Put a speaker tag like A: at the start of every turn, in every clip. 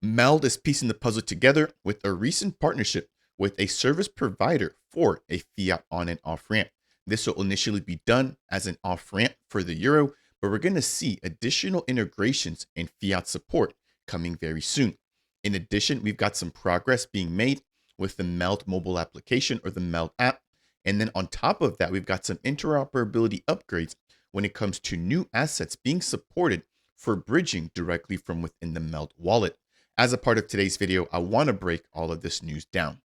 A: Meld is piecing the puzzle together with a recent partnership with a service provider for a fiat on and off ramp. This will initially be done as an off ramp for the euro, but we're going to see additional integrations and fiat support coming very soon. In addition, we've got some progress being made with the Meld mobile application or the Meld app. And then on top of that, we've got some interoperability upgrades when it comes to new assets being supported for bridging directly from within the Meld wallet. As a part of today's video, I want to break all of this news down.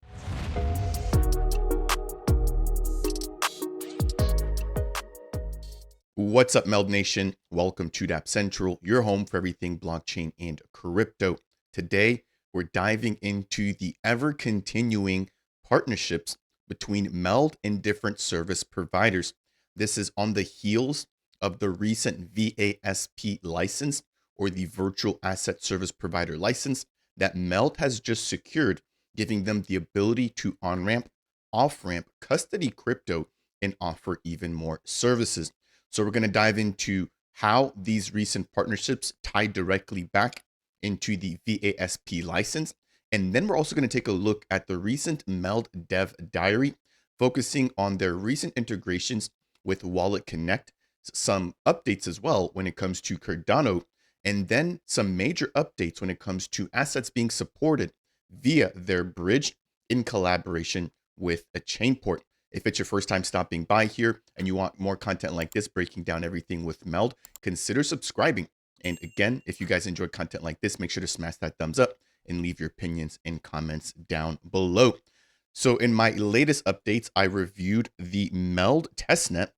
A: What's up, Meld Nation? Welcome to Dapp Central, your home for everything blockchain and crypto. Today, we're diving into the ever-continuing partnerships between Meld and different service providers. This is on the heels of the recent VASP license, or the Virtual Asset Service Provider license, that Meld has just secured, giving them the ability to on-ramp, off-ramp, custody crypto, and offer even more services. So we're going to dive into how these recent partnerships tie directly back into the VASP license. And then we're also going to take a look at the recent Meld DevDiary, focusing on their recent integrations with Wallet Connect, some updates as well when it comes to Cardano, and then some major updates when it comes to assets being supported via their bridge in collaboration with a Chainport. If it's your first time stopping by here and you want more content like this, breaking down everything with Meld, consider subscribing. And again, if you guys enjoy content like this, make sure to smash that thumbs up and leave your opinions and comments down below. So in my latest updates, I reviewed the Meld Testnet,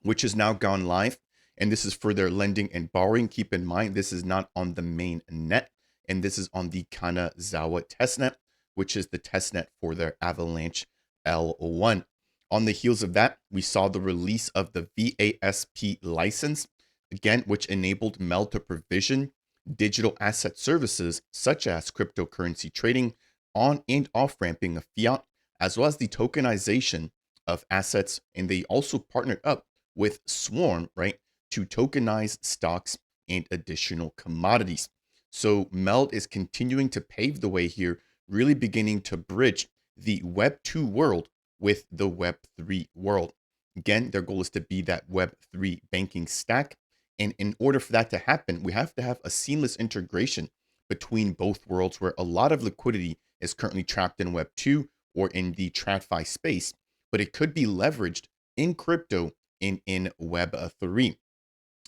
A: which has now gone live. And this is for their lending and borrowing. Keep in mind, this is not on the main net. And this is on the Kanazawa testnet, which is the testnet for their Avalanche L1. On the heels of that, we saw the release of the VASP license, again, which enabled Meld to provision digital asset services such as cryptocurrency trading, on and off ramping of fiat, as well as the tokenization of assets. And they also partnered up with Swarm, right, to tokenize stocks and additional commodities. So Meld is continuing to pave the way here, really beginning to bridge the Web 2 world with the Web 3 world. Again, their goal is to be that Web 3 banking stack. And in order for that to happen, we have to have a seamless integration between both worlds, where a lot of liquidity is currently trapped in Web 2 or in the TradFi space, but it could be leveraged in crypto and in Web 3.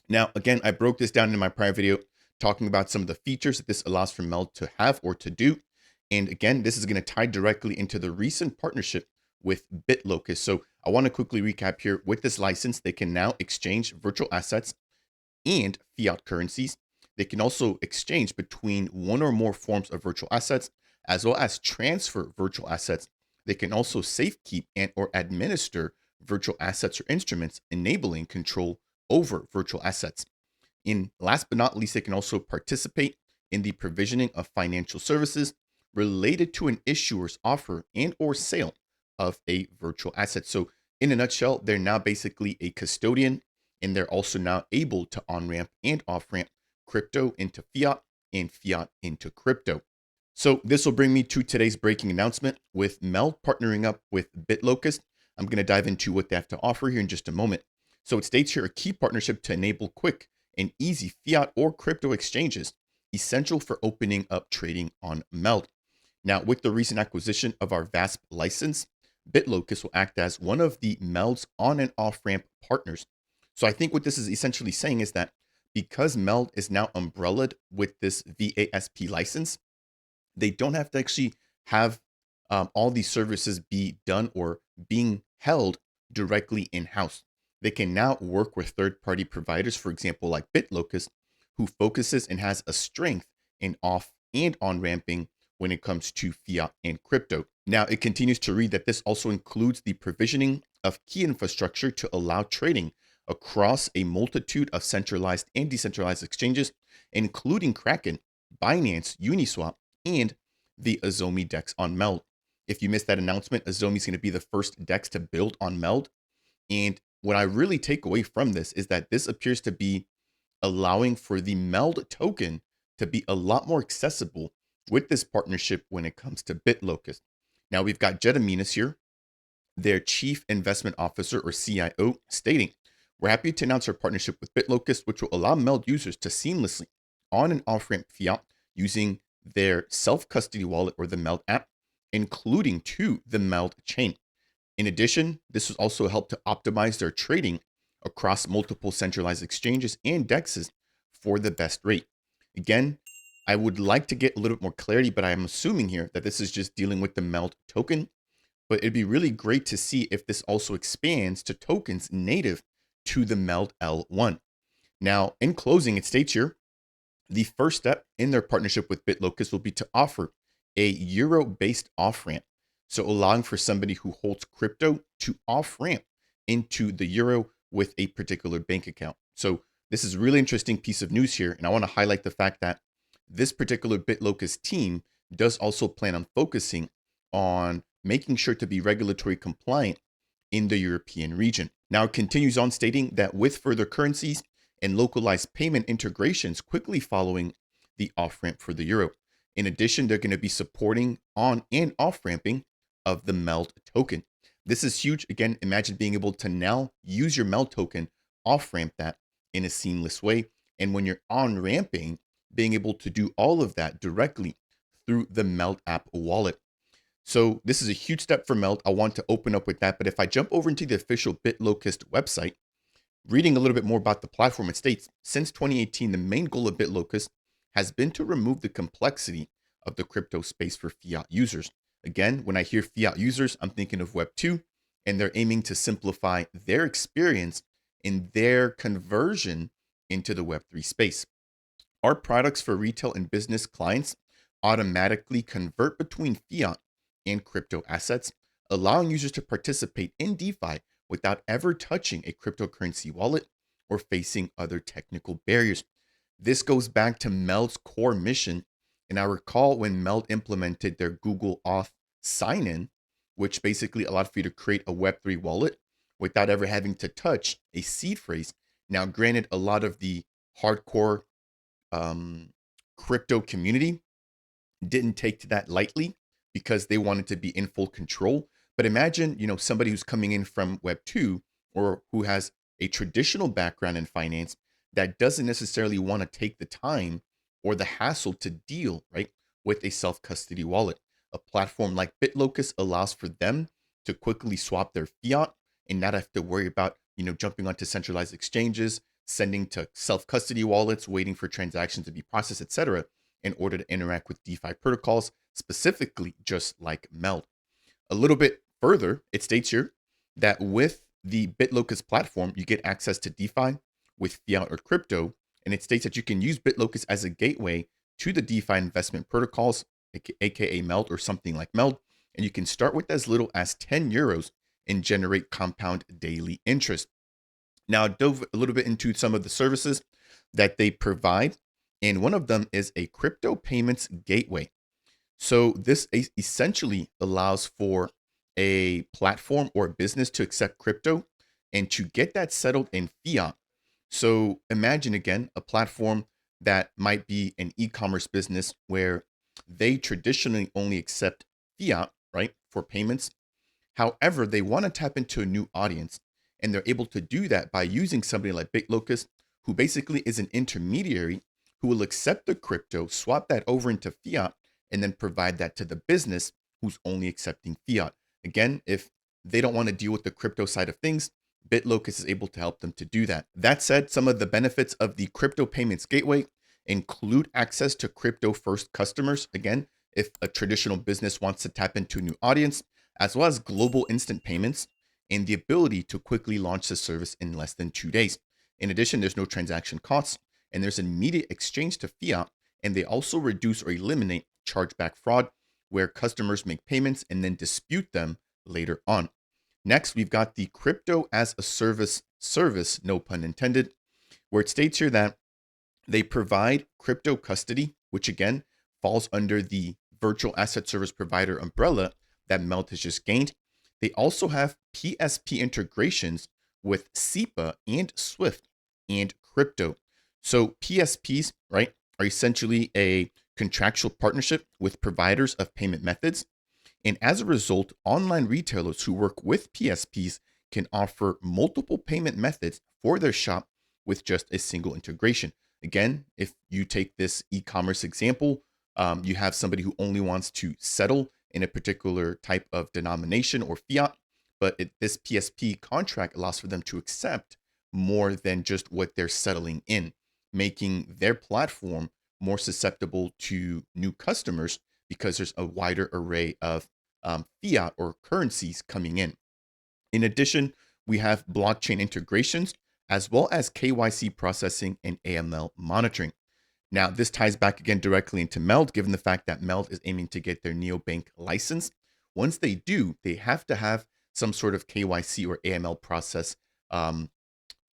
A: Now, again, I broke this down in my prior video, talking about some of the features that this allows for Meld to have or to do. And again, this is going to tie directly into the recent partnership with Bitlocus. So I want to quickly recap here. With this license, they can now exchange virtual assets and fiat currencies. They can also exchange between one or more forms of virtual assets, as well as transfer virtual assets. They can also safekeep and or administer virtual assets or instruments, enabling control over virtual assets. And last but not least, they can also participate in the provisioning of financial services related to an issuer's offer and or sale of a virtual asset. So in a nutshell, they're now basically a custodian, and they're also now able to on-ramp and off-ramp crypto into fiat and fiat into crypto. So this will bring me to today's breaking announcement with Meld partnering up with Bitlocus. I'm going to dive into what they have to offer here in just a moment. So it states here a key partnership to enable quick and easy fiat or crypto exchanges, essential for opening up trading on Meld. Now, with the recent acquisition of our VASP license, Bitlocus will act as one of the Meld's on and off ramp partners. So I think what this is essentially saying is that because Meld is now umbrellaed with this VASP license, they don't have to actually have all these services be done or being held directly in-house. They can now work with third-party providers, for example, like Bitlocus, who focuses and has a strength in off and on ramping when it comes to fiat and crypto. Now, it continues to read that this also includes the provisioning of key infrastructure to allow trading across a multitude of centralized and decentralized exchanges, including Kraken, Binance, Uniswap, and the Azomi DEX on Meld. If you missed that announcement, Azomi is going to be the first DEX to build on Meld. And what I really take away from this is that this appears to be allowing for the Meld token to be a lot more accessible with this partnership when it comes to Bitlocus. Now we've got Jedaminas here, their Chief Investment Officer or CIO, stating, "We're happy to announce our partnership with Bitlocus, which will allow Meld users to seamlessly on and off ramp fiat using their self-custody wallet or the Meld app, including to the Meld chain. In addition, this will also help to optimize their trading across multiple centralized exchanges and DEXs for the best rate." Again, I would like to get a little bit more clarity, but I'm assuming here that this is just dealing with the Meld token. But it'd be really great to see if this also expands to tokens native to the Meld L1. Now, in closing, it states here, the first step in their partnership with Bitlocus will be to offer a euro-based off-ramp. So allowing for somebody who holds crypto to off-ramp into the euro with a particular bank account. So this is a really interesting piece of news here. And I want to highlight the fact that this particular Bitlocus team does also plan on focusing on making sure to be regulatory compliant in the European region. Now it continues on stating that with further currencies and localized payment integrations quickly following the off-ramp for the euro. In addition, they're going to be supporting on and off-ramping of the Meld token. This is huge. Again, imagine being able to now use your Meld token, off-ramp that in a seamless way. And when you're on-ramping, being able to do all of that directly through the Meld app wallet. So this is a huge step for Meld. I want to open up with that. But if I jump over into the official Bitlocus website, reading a little bit more about the platform, it states, since 2018, the main goal of Bitlocus has been to remove the complexity of the crypto space for fiat users. Again, when I hear fiat users, I'm thinking of Web 2, and they're aiming to simplify their experience in their conversion into the Web 3 space. Our products for retail and business clients automatically convert between fiat and crypto assets, allowing users to participate in DeFi without ever touching a cryptocurrency wallet or facing other technical barriers. This goes back to Meld's core mission. And I recall when Meld implemented their Google Auth sign-in, which basically allowed for you to create a Web3 wallet without ever having to touch a seed phrase. Now, granted, a lot of the hardcore crypto community didn't take to that lightly because they wanted to be in full control. But imagine, somebody who's coming in from Web 2 or who has a traditional background in finance that doesn't necessarily want to take the time or the hassle to deal, right, with a self-custody wallet. A platform like Bitlocus allows for them to quickly swap their fiat and not have to worry about, jumping onto centralized exchanges, sending to self-custody wallets, waiting for transactions to be processed, etc., in order to interact with DeFi protocols, specifically just like Meld. A little bit further, it states here that with the Bitlocus platform, you get access to DeFi with fiat or crypto, and it states that you can use Bitlocus as a gateway to the DeFi investment protocols, aka Meld or something like Meld, and you can start with as little as 10 euros and generate compound daily interest. Now, I dove a little bit into some of the services that they provide, and one of them is a crypto payments gateway. So this essentially allows for a platform or a business to accept crypto and to get that settled in fiat. So imagine again a platform that might be an e-commerce business where they traditionally only accept fiat, right, for payments. However, they want to tap into a new audience, and they're able to do that by using somebody like Bitlocus, who basically is an intermediary who will accept the crypto, swap that over into fiat, and then provide that to the business who's only accepting fiat. Again, if they don't want to deal with the crypto side of things, Bitlocus is able to help them to do that. That said, some of the benefits of the crypto payments gateway include access to crypto first customers. Again, if a traditional business wants to tap into a new audience, as well as global instant payments and the ability to quickly launch the service in less than 2 days. In addition, there's no transaction costs and there's an immediate exchange to fiat, and they also reduce or eliminate chargeback fraud where customers make payments and then dispute them later on. Next, we've got the crypto as a service, no pun intended, where it states here that they provide crypto custody, which again falls under the virtual asset service provider umbrella that Meld has just gained. They also have PSP integrations with SEPA and Swift and crypto. So PSPs, right, are essentially a contractual partnership with providers of payment methods. And as a result, online retailers who work with PSPs can offer multiple payment methods for their shop with just a single integration. Again, if you take this e-commerce example, you have somebody who only wants to settle in a particular type of denomination or fiat, but this PSP contract allows for them to accept more than just what they're settling in, making their platform more susceptible to new customers because there's a wider array of fiat or currencies coming in. In addition, we have blockchain integrations as well as KYC processing and AML monitoring. Now, this ties back again directly into Meld, given the fact that Meld is aiming to get their neobank license. Once they do, they have to have some sort of KYC or AML process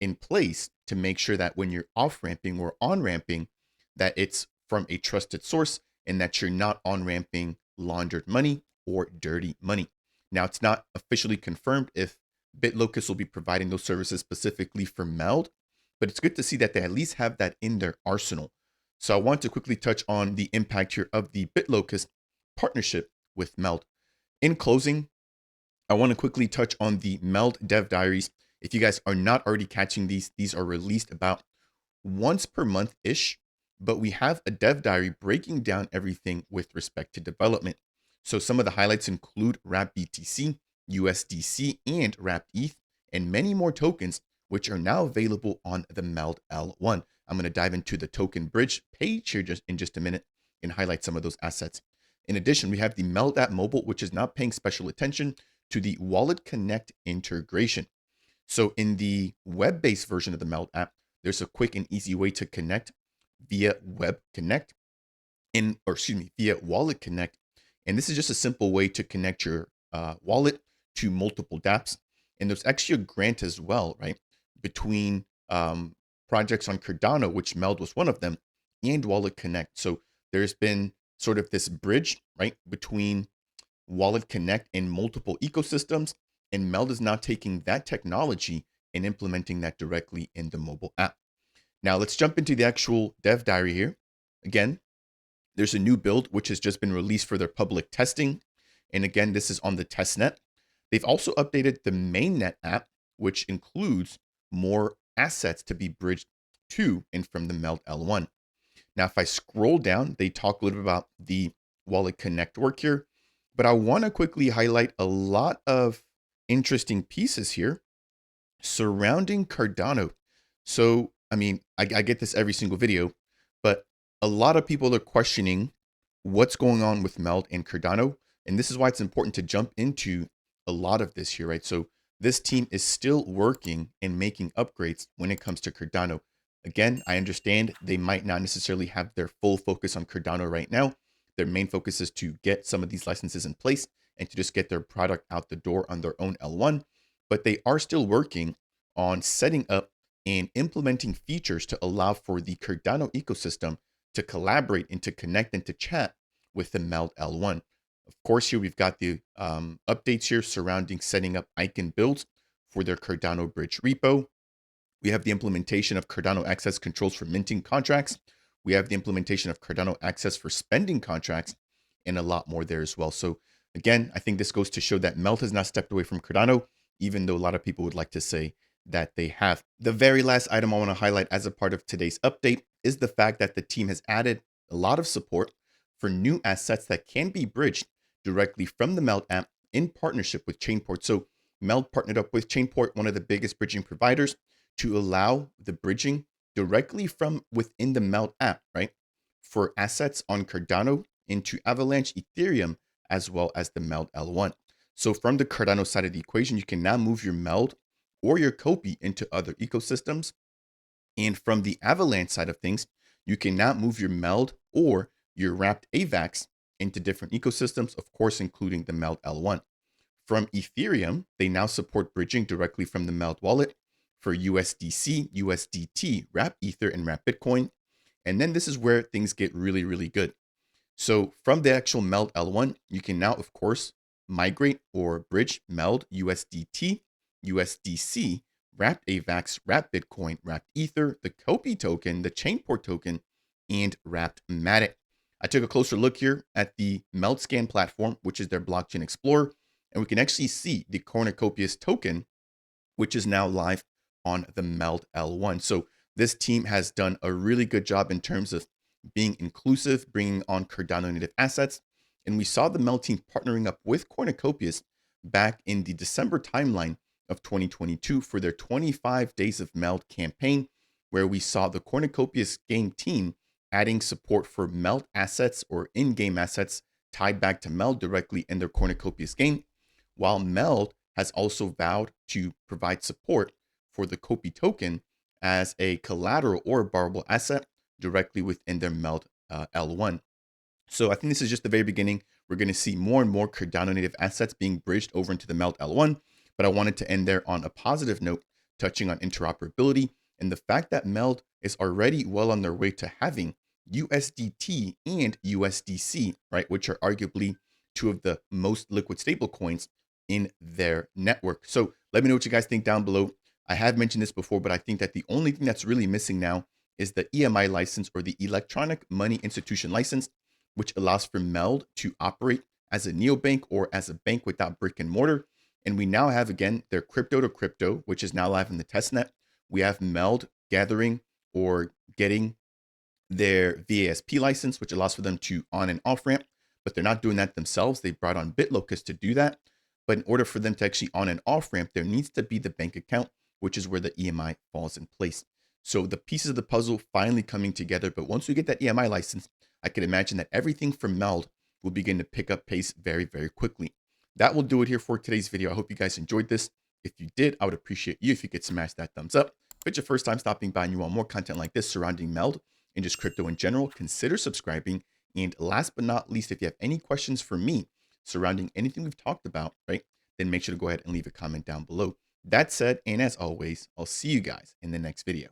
A: in place to make sure that when you're off-ramping or on-ramping, that it's from a trusted source and that you're not on-ramping laundered money or dirty money. Now, it's not officially confirmed if Bitlocus will be providing those services specifically for Meld, but it's good to see that they at least have that in their arsenal. So I want to quickly touch on the impact here of the Bitlocus partnership with Meld. In closing, I want to quickly touch on the Meld Dev Diaries. If you guys are not already catching these are released about once per month-ish, but we have a Dev Diary breaking down everything with respect to development. So some of the highlights include Wrapped BTC, USDC, and Wrapped ETH, and many more tokens, which are now available on the Meld L1. I'm going to dive into the token bridge page here in just a minute and highlight some of those assets. In addition, we have the Meld app mobile, which is now paying special attention to the Wallet Connect integration. So in the web-based version of the Meld app, there's a quick and easy way to connect via Web Connect via Wallet Connect. And this is just a simple way to connect your wallet to multiple dApps. And there's actually a grant as well, right? Between projects on Cardano, which Meld was one of them, and Wallet Connect. So there's been sort of this bridge, right, between Wallet Connect and multiple ecosystems. And Meld is now taking that technology and implementing that directly in the mobile app. Now let's jump into the actual Dev Diary here. Again, there's a new build which has just been released for their public testing. And again, this is on the Testnet. They've also updated the mainnet app, which includes more assets to be bridged to and from the Meld L1. Now, if I scroll down, they talk a little bit about the Wallet Connect work here, but I want to quickly highlight a lot of interesting pieces here surrounding Cardano. So, I mean, I get this every single video, but a lot of people are questioning what's going on with Meld and Cardano. And this is why it's important to jump into a lot of this here, right? So this team is still working and making upgrades when it comes to Cardano. Again, I understand they might not necessarily have their full focus on Cardano right now. Their main focus is to get some of these licenses in place and to just get their product out the door on their own L1. But they are still working on setting up and implementing features to allow for the Cardano ecosystem to collaborate and to connect and to chat with the Meld L1. Of course, here we've got the updates here surrounding setting up icon builds for their Cardano Bridge repo. We have the implementation of Cardano access controls for minting contracts. We have the implementation of Cardano access for spending contracts and a lot more there as well. So again, I think this goes to show that Meld has not stepped away from Cardano, even though a lot of people would like to say that they have. The very last item I want to highlight as a part of today's update is the fact that the team has added a lot of support for new assets that can be bridged directly from the Meld app in partnership with Chainport. So Meld partnered up with Chainport, one of the biggest bridging providers, to allow the bridging directly from within the Meld app, right? For assets on Cardano into Avalanche, Ethereum, as well as the Meld L1. So from the Cardano side of the equation, you can now move your Meld or your Copy into other ecosystems. And from the Avalanche side of things, you can now move your Meld or your Wrapped AVAX into different ecosystems, of course, including the Meld L1. From Ethereum, they now support bridging directly from the Meld wallet for USDC, USDT, Wrapped Ether, and Wrapped Bitcoin. And then this is where things get really, really good. So from the actual Meld L1, you can now, of course, migrate or bridge Meld USDT, USDC, Wrapped AVAX, Wrapped Bitcoin, Wrapped Ether, the Copy token, the Chainport token, and Wrapped Matic. I took a closer look here at the Meld scan platform, which is their blockchain explorer, and we can actually see the Cornucopias token, which is now live on the Meld L1. So this team has done a really good job in terms of being inclusive, bringing on Cardano native assets. And we saw the Meld team partnering up with Cornucopias back in the December timeline of 2022 for their 25 Days of Meld campaign, where we saw the Cornucopias game team adding support for Meld assets or in-game assets tied back to Meld directly in their Cornucopias game, while Meld has also vowed to provide support for the Copy token as a collateral or borrowable asset directly within their Meld L1. So I think this is just the very beginning. We're going to see more and more Cardano native assets being bridged over into the Meld L1, but I wanted to end there on a positive note, touching on interoperability and the fact that Meld is already well on their way to having USDT and USDC, right, which are arguably two of the most liquid stablecoins in their network. So let me know what you guys think down below. I have mentioned this before, but I think that the only thing that's really missing now is the EMI license, or the Electronic Money Institution license, which allows for Meld to operate as a neobank or as a bank without brick and mortar. And we now have, again, their crypto to crypto, which is now live in the testnet. We have Meld gathering or getting their VASP license, which allows for them to on and off ramp, but they're not doing that themselves. They brought on Bitlocus to do that. But in order for them to actually on and off ramp, there needs to be the bank account, which is where the EMI falls in place. So the pieces of the puzzle finally coming together. But once we get that EMI license, I can imagine that everything from Meld will begin to pick up pace very, very quickly. That will do it here for today's video. I hope you guys enjoyed this. If you did, I would appreciate you if you could smash that thumbs up. If it's your first time stopping by and you want more content like this surrounding Meld and just crypto in general, consider subscribing. And last but not least, if you have any questions for me surrounding anything we've talked about, right, then make sure to go ahead and leave a comment down below. That said, and as always, I'll see you guys in the next video.